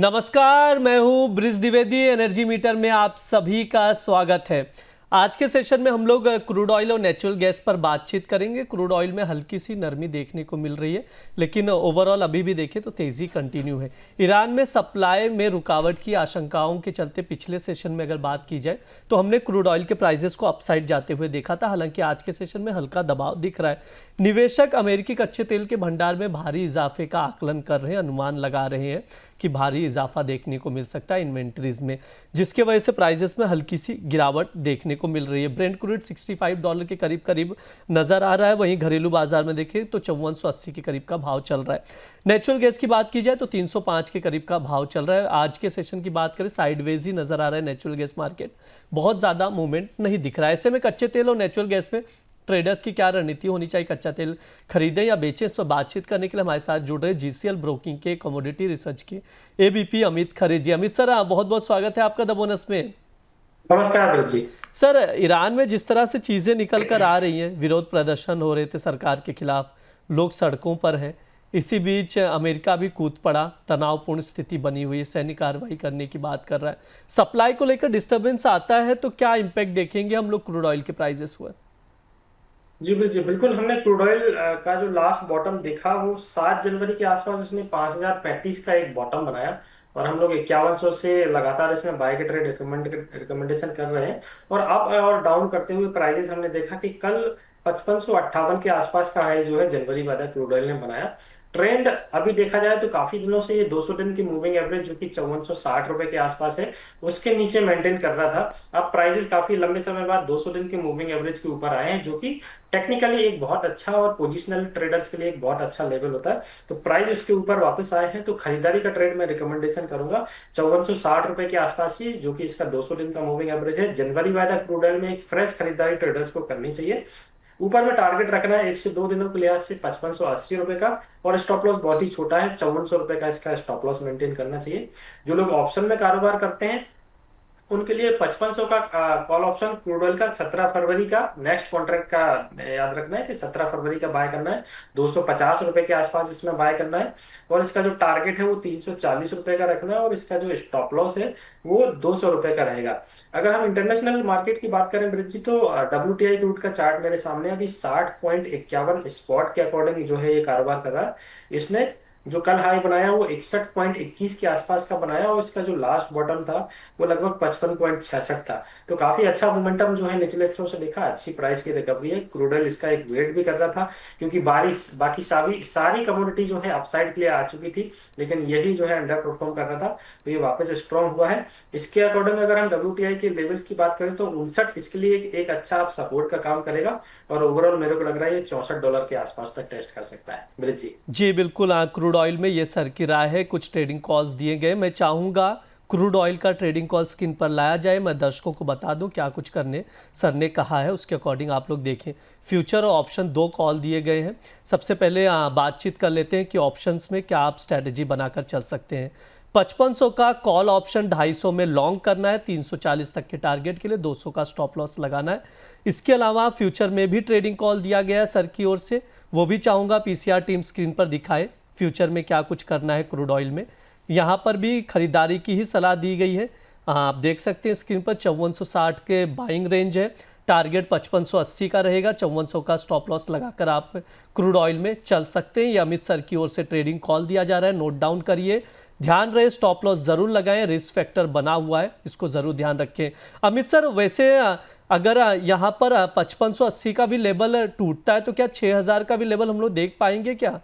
नमस्कार, मैं हूं ब्रिज द्विवेदी। एनर्जी मीटर में आप सभी का स्वागत है। आज के सेशन में हम लोग क्रूड ऑयल और नेचुरल गैस पर बातचीत करेंगे। क्रूड ऑयल में हल्की सी नरमी देखने को मिल रही है, लेकिन ओवरऑल अभी भी देखें तो तेज़ी कंटिन्यू है। ईरान में सप्लाई में रुकावट की आशंकाओं के चलते पिछले सेशन में अगर बात की जाए तो हमने क्रूड ऑयल के प्राइसेस को अपसाइड जाते हुए देखा था। हालांकि आज के सेशन में हल्का दबाव दिख रहा है। निवेशक अमेरिकी कच्चे तेल के भंडार में भारी इजाफे का आकलन कर रहे हैं, अनुमान लगा रहे हैं कि भारी इजाफा देखने को मिल सकता है इन्वेंटरीज में, जिसके वजह से प्राइसेस में हल्की सी गिरावट देखने को मिल रही है। ब्रेंट क्रूड $65 के करीब करीब नजर आ रहा है। वहीं घरेलू बाजार में देखें तो 5480 के करीब का भाव चल रहा है। नेचुरल गैस की बात की जाए तो 305 के करीब का भाव चल रहा है। आज के सेशन की बात करें, साइडवेज ही नजर आ रहा है नेचुरल गैस मार्केट, बहुत ज़्यादा मूवमेंट नहीं दिख रहा है। ऐसे में कच्चे तेल और नेचुरल गैस में ट्रेडर्स की क्या रणनीति होनी चाहिए, कच्चा तेल खरीदें या बेचें, इस पर बातचीत करने के लिए हमारे साथ जुड़ रहे जीसीएल ब्रोकिंग के कमोडिटी रिसर्च के एबीपी अमित खरे जी। अमित सर, बहुत बहुत स्वागत है आपका द बोनस में। नमस्कार ब्रिज जी। सर, ईरान में जिस तरह से चीज़ें निकल कर आ रही हैं, विरोध प्रदर्शन हो रहे थे सरकार के खिलाफ, लोग सड़कों पर हैं, इसी बीच अमेरिका भी कूद पड़ा, तनावपूर्ण स्थिति बनी हुई है, सैन्य कार्रवाई करने की बात कर रहा है। सप्लाई को लेकर डिस्टर्बेंस आता है तो क्या इम्पैक्ट देखेंगे हम लोग क्रूड ऑयल के प्राइजेस हुए? जी बिल्कुल बिल्कुल, हमने क्रूड ऑयल का जो लास्ट बॉटम देखा वो 7 जनवरी के आसपास इसने 5035 का एक बॉटम बनाया और हम लोग 5100 से लगातार इसमें बाय के ट्रेड रिकमेंडेशन कर रहे हैं। और अप और डाउन करते हुए प्राइजेस हमने देखा कि कल 5558 के आसपास का हाई जो है जनवरी वाला क्रूड ऑयल ने बनाया। ट्रेंड अभी देखा जाए तो काफी दिनों से ये 200 दिन की मूविंग एवरेज जो कि 5460 रुपए के आसपास है उसके नीचे मेंटेन कर रहा था। अब प्राइसेस काफी लंबे समय बाद 200 दिन की मूविंग एवरेज के ऊपर आए हैं, जो कि टेक्निकली एक बहुत अच्छा और पोजिशनल ट्रेडर्स के लिए एक बहुत अच्छा लेवल होता है। तो प्राइस उसके ऊपर वापस आए हैं तो खरीदारी का ट्रेड में रिकमेंडेशन करूंगा 5460 रुपए के आसपास ही, जो कि इसका 200 दिन का मूविंग एवरेज है। जनवरी वाला क्रूड ऑयल में एक फ्रेश खरीदारी ट्रेडर्स को करनी चाहिए। ऊपर में टारगेट रखना है 1 से 2 दिनों के लिहाज से 5580 रुपए का, और स्टॉप लॉस बहुत ही छोटा है, 5400 रुपए का इसका स्टॉप लॉस मेंटेन करना चाहिए। जो लोग ऑप्शन में कारोबार करते हैं उनके लिए 5500 का कॉल ऑप्शन क्रूड ऑयल का 17 फरवरी का नेक्स्ट कॉन्ट्रैक्ट का याद रखना है कि 17 फरवरी का बाय करना है। 250 रुपए के आसपास इसमें बाय करना है, और इसका जो टारगेट है वो 340 रुपए का रखना है, और इसका जो स्टॉप लॉस है वो 200 रुपए का रहेगा। अगर हम इंटरनेशनल मार्केट की बात करें ब्रिज जी, तो WTI क्रूड का चार्ट मेरे सामने अभी 60.51 स्पॉट के अकॉर्डिंग जो है ये कारोबार कर रहा है। इसने जो कल हाई बनाया वो 61.21 के आसपास का बनाया, और इसका जो लास्ट बॉटम था वो लगभग 55.66 था। तो काफी अच्छा मोमेंटम जो है निचले स्तरों से देखा, अच्छी प्राइस की रिकवरी है। क्रूड ऑयल इसका एक वेट भी कर रहा था, क्योंकि बारिश बाकी सारी कमोडिटी जो है अपसाइड के लिए आ चुकी थी, लेकिन यही जो है अंडर परफॉर्म कर रहा था, तो ये वापस स्ट्रॉन्ग हुआ है। इसके अकॉर्डिंग अगर हम WTI के लेवल्स की बात करें तो 59 इसके लिए एक अच्छा सपोर्ट का काम करेगा, और ओवरऑल मेरे को लग रहा है ये $64 के आसपास तक टेस्ट कर सकता है ब्रिज जी। जी बिल्कुल, क्रूड ऑयल में ये सर की राय है। कुछ ट्रेडिंग कॉल्स दिए गए, मैं चाहूँगा क्रूड ऑयल का ट्रेडिंग कॉल स्क्रीन पर लाया जाए। मैं दर्शकों को बता दूं क्या कुछ करने सर ने कहा है, उसके अकॉर्डिंग आप लोग देखें। फ्यूचर और ऑप्शन 2 कॉल दिए गए हैं। सबसे पहले बातचीत कर लेते हैं कि ऑप्शंस में क्या आप स्ट्रैटेजी बनाकर चल सकते हैं। 5500 का कॉल ऑप्शन 250 में लॉन्ग करना है, 340 तक के टारगेट के लिए 200 का स्टॉप लॉस लगाना है। इसके अलावा फ्यूचर में भी ट्रेडिंग कॉल दिया गया है सर की ओर से, वो भी चाहूँगा पीसीआर टीम स्क्रीन पर दिखाए फ्यूचर में क्या कुछ करना है क्रूड ऑयल में। यहाँ पर भी खरीदारी की ही सलाह दी गई है। आप देख सकते हैं स्क्रीन पर 5460 के बाइंग रेंज है, टारगेट 5580 का रहेगा, 5400 का स्टॉप लॉस लगाकर आप क्रूड ऑयल में चल सकते हैं। ये अमित सर की ओर से ट्रेडिंग कॉल दिया जा रहा है, नोट डाउन करिए। ध्यान रहे स्टॉप लॉस जरूर लगाएं, रिस्क फैक्टर बना हुआ है, इसको जरूर ध्यान रखें। अमित सर, वैसे अगर यहाँ पर 5580 का भी लेवल टूटता है तो क्या 6000 का भी लेवल हम लोग देख पाएंगे क्या?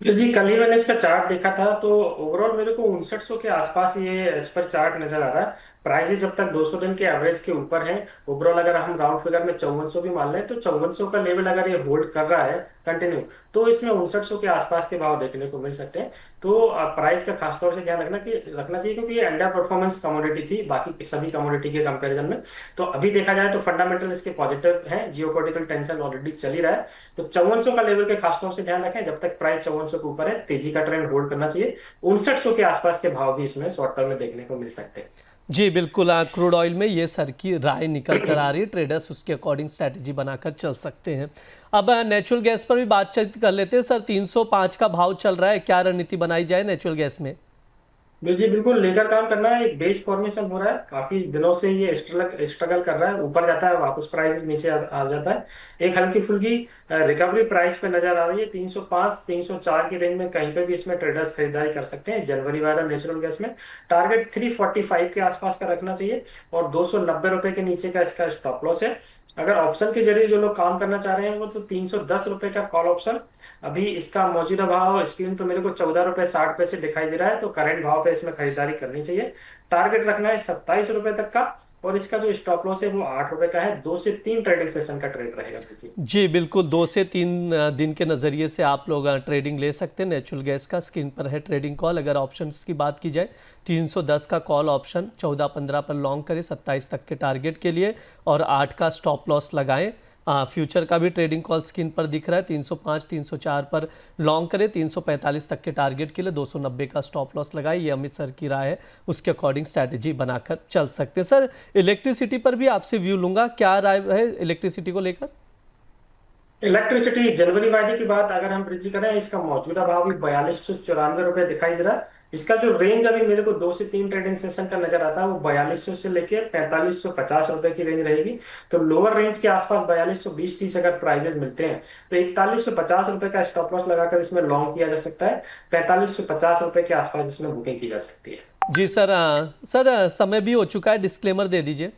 जी कल ही मैंने इसका चार्ट देखा था, तो ओवरऑल मेरे को 5900 के आसपास ये एज पर चार्ट नजर आ रहा है। प्राइसेस जब तक 200 दिन के एवरेज के ऊपर है, ओवरऑल अगर हम राउंड फिगर में 5400 भी मान लें तो 5400 का लेवल अगर ये होल्ड कर रहा है कंटिन्यू, तो इसमें 5900 के आसपास के भाव देखने को मिल सकते हैं। तो प्राइस का खासतौर से ध्यान रखना चाहिए, क्योंकि ये अंडर परफॉर्मेंस कमोडिटी थी बाकी सभी कमोडिटी के कंपैरिजन में। तो अभी देखा जाए तो फंडामेंटल इसके पॉजिटिव है, जियोपॉलिटिकल टेंशन ऑलरेडी चल ही रहा है। तो 5400 का लेवल के खासतौर से ध्यान रखें, जब तक प्राइस 5400 के ऊपर है तेजी का ट्रेंड होल्ड करना चाहिए। 5900 के आसपास के भाव भी इसमें शॉर्ट टर्म में देखने को मिल सकते हैं। जी बिल्कुल, क्रूड ऑयल में ये सर की राय निकल कर आ रही है, ट्रेडर्स उसके अकॉर्डिंग स्ट्रैटेजी बनाकर चल सकते हैं। अब नेचुरल गैस पर भी बातचीत कर लेते हैं सर। 305 का भाव चल रहा है, क्या रणनीति बनाई जाए नेचुरल गैस में? जी बिल्कुल, लेकर काम करना है। एक बेस फॉर्मेशन हो रहा है, काफी दिनों से ये स्ट्रगल कर रहा है, ऊपर जाता है वापस प्राइस नीचे आ जाता है। एक हल्की फुल्की रिकवरी प्राइस पे नजर आ रही है, 305 304 की रेंज में कहीं पे भी इसमें ट्रेडर्स खरीदारी कर सकते हैं। जनवरी वाला नेचुरल गैस में टारगेट 345 के आसपास का रखना चाहिए, और 290 रुपए के नीचे का इसका स्टॉप लॉस है। अगर ऑप्शन के जरिए जो लोग काम करना चाह रहे हैं वो तो 310 रुपए का कॉल ऑप्शन, अभी इसका मौजूदा भाव स्क्रीन पे मेरे को 14 रुपए 60 पैसे दिखाई दे रहा है, तो करंट भाव पे इसमें खरीदारी करनी चाहिए। टारगेट रखना है 27 रुपए तक का, और इसका जो स्टॉप लॉस है वो 8 रुपए का है। 2 से 3 ट्रेडिंग सेशन का ट्रेड रहेगा जी। जी बिल्कुल, 2 से 3 दिन के नज़रिए से आप लोग ट्रेडिंग ले सकते हैं। नेचुरल गैस का स्क्रीन पर है ट्रेडिंग कॉल। अगर ऑप्शंस की बात की जाए, 310 का कॉल ऑप्शन 14-15 पर लॉन्ग करें 27 तक के टारगेट के लिए, और 8 का स्टॉप लॉस लगाएं। फ्यूचर का भी ट्रेडिंग कॉल स्क्रीन पर दिख रहा है, 305 304 पर लॉन्ग करें, 345 तक के टारगेट के लिए 290 का स्टॉप लॉस लगाए। ये अमित सर की राय है, उसके अकॉर्डिंग स्ट्रैटेजी बनाकर चल सकते हैं। सर, इलेक्ट्रिसिटी पर भी आपसे व्यू लूंगा, क्या राय है इलेक्ट्रिसिटी को लेकर? इलेक्ट्रिसिटी जनवरी वायदे की बात अगर हम ब्रिज करें, इसका मौजूदा भाव भी 4294 रुपए दिखाई दे रहा है। इसका जो रेंज अभी मेरे को 2 से 3 ट्रेडिंग सेशन का नजर आता है वो 4200 से लेके 4550 रुपए की रेंज रहेगी। तो लोअर रेंज के आसपास 4220-30 अगर प्राइजेस मिलते हैं तो 4150 रुपए का स्टॉप लॉस लगाकर इसमें लॉन्ग किया जा सकता है। 4550 रुपए के आसपास इसमें बुकिंग की जा सकती है। जी सर। समय भी हो चुका है, डिस्क्लेमर दे दीजिए।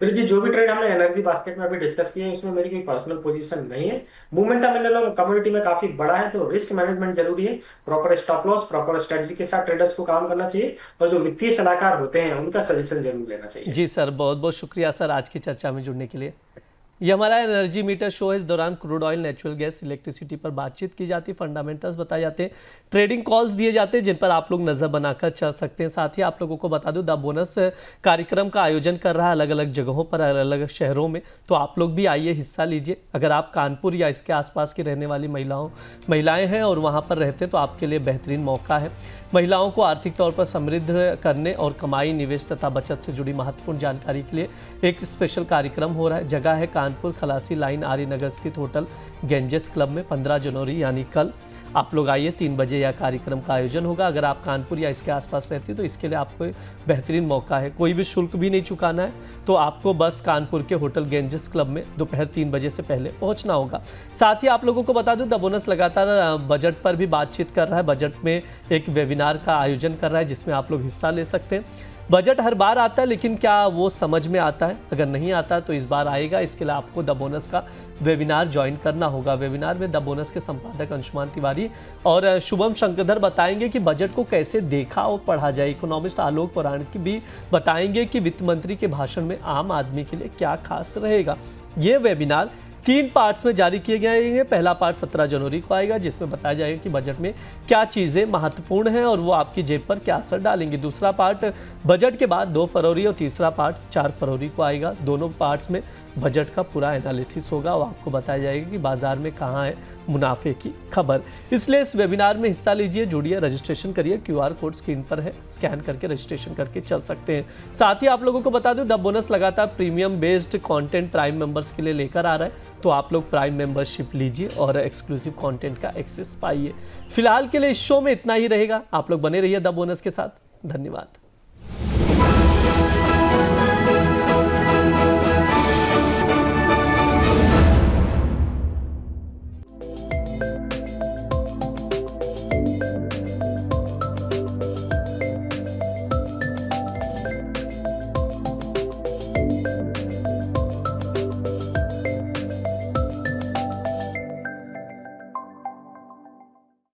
फिर जी, जो भी ट्रेड हमने एनर्जी बास्केट में अभी डिस्कस किया है उसमें मेरी कोई पर्सनल पोजीशन नहीं है। मूवमेंटम इन दोनों कम्युनिटी में काफी बड़ा है, तो रिस्क मैनेजमेंट जरूरी है। Proper stop loss, proper strategy के साथ ट्रेडर्स को काम करना चाहिए, और जो वित्तीय सलाहकार होते हैं उनका सजेशन जरूर लेना चाहिए। जी सर, बहुत बहुत शुक्रिया सर आज की चर्चा में जुड़ने के लिए। ये हमारा एनर्जी मीटर शो है। इस दौरान crude oil, natural gas, electricity पर बातचीत की जाती है, फंडामेंटल्स बताए जाते हैं, ट्रेडिंग कॉल्स दिए जाते हैं जिन पर आप लोग नज़र बनाकर चल सकते हैं। साथ ही आप लोगों को बता दूं, द बोनस कार्यक्रम का आयोजन कर रहा है अलग अलग जगहों पर, अलग अलग शहरों में, तो आप लोग भी आइए, हिस्सा लीजिए। अगर आप कानपुर या इसके आसपास की रहने वाली महिलाएं हैं और वहाँ पर रहते हैं तो आपके लिए बेहतरीन मौका है। महिलाओं को आर्थिक तौर पर समृद्ध करने और कमाई, निवेश तथा बचत से जुड़ी महत्वपूर्ण जानकारी के लिए एक स्पेशल कार्यक्रम हो रहा है। जगह है कानपुर खलासी लाइन, आर्य नगर स्थित होटल गेंजेस क्लब में। 15 जनवरी यानी कल आप लोग आइए, 3 बजे यह कार्यक्रम का आयोजन होगा। अगर आप कानपुर या इसके आसपास रहते हैं तो इसके लिए आपको बेहतरीन मौका है, कोई भी शुल्क भी नहीं चुकाना है। तो आपको बस कानपुर के होटल गेंजेस क्लब में दोपहर 3 बजे से पहले पहुंचना होगा। साथ ही आप लोगों को बता दूं, द बोनस लगातार बजट पर भी बातचीत कर रहा है। बजट में एक वेबिनार का आयोजन कर रहा है जिसमें आप लोग हिस्सा ले सकते हैं। बजट हर बार आता है, लेकिन क्या वो समझ में आता है? अगर नहीं आता तो इस बार आएगा। इसके लिए आपको द बोनस का वेबिनार ज्वाइन करना होगा। वेबिनार में द बोनस के संपादक अंशुमान तिवारी और शुभम शंकरधर बताएंगे कि बजट को कैसे देखा और पढ़ा जाए। इकोनॉमिस्ट आलोक पौराणिक भी बताएंगे कि वित्त मंत्री के भाषण में आम आदमी के लिए क्या खास रहेगा। ये वेबिनार 3 पार्ट्स में जारी किए गए। पहला पार्ट 17 जनवरी को आएगा जिसमें बताया जाएगा कि बजट में क्या चीज़ें महत्वपूर्ण हैं और वो आपकी जेब पर क्या असर डालेंगे। दूसरा पार्ट बजट के बाद 2 फरवरी और तीसरा पार्ट 4 फरवरी को आएगा। दोनों पार्ट्स में बजट का पूरा एनालिसिस होगा और आपको बताया जाएगा कि बाजार में कहाँ है मुनाफे की खबर। इसलिए इस वेबिनार में हिस्सा लीजिए, जुड़िए, रजिस्ट्रेशन करिए। QR कोड स्क्रीन पर है, स्कैन करके रजिस्ट्रेशन करके चल सकते हैं। साथ ही आप लोगों को बता दूं, द बोनस लगातार premium based content prime members के लिए लेकर आ रहा है, तो आप लोग प्राइम मेंबरशिप लीजिए और एक्सक्लूसिव कंटेंट का एक्सेस पाइए। फिलहाल के लिए इस शो में इतना ही रहेगा। आप लोग बने रहिए द बोनस के साथ। धन्यवाद।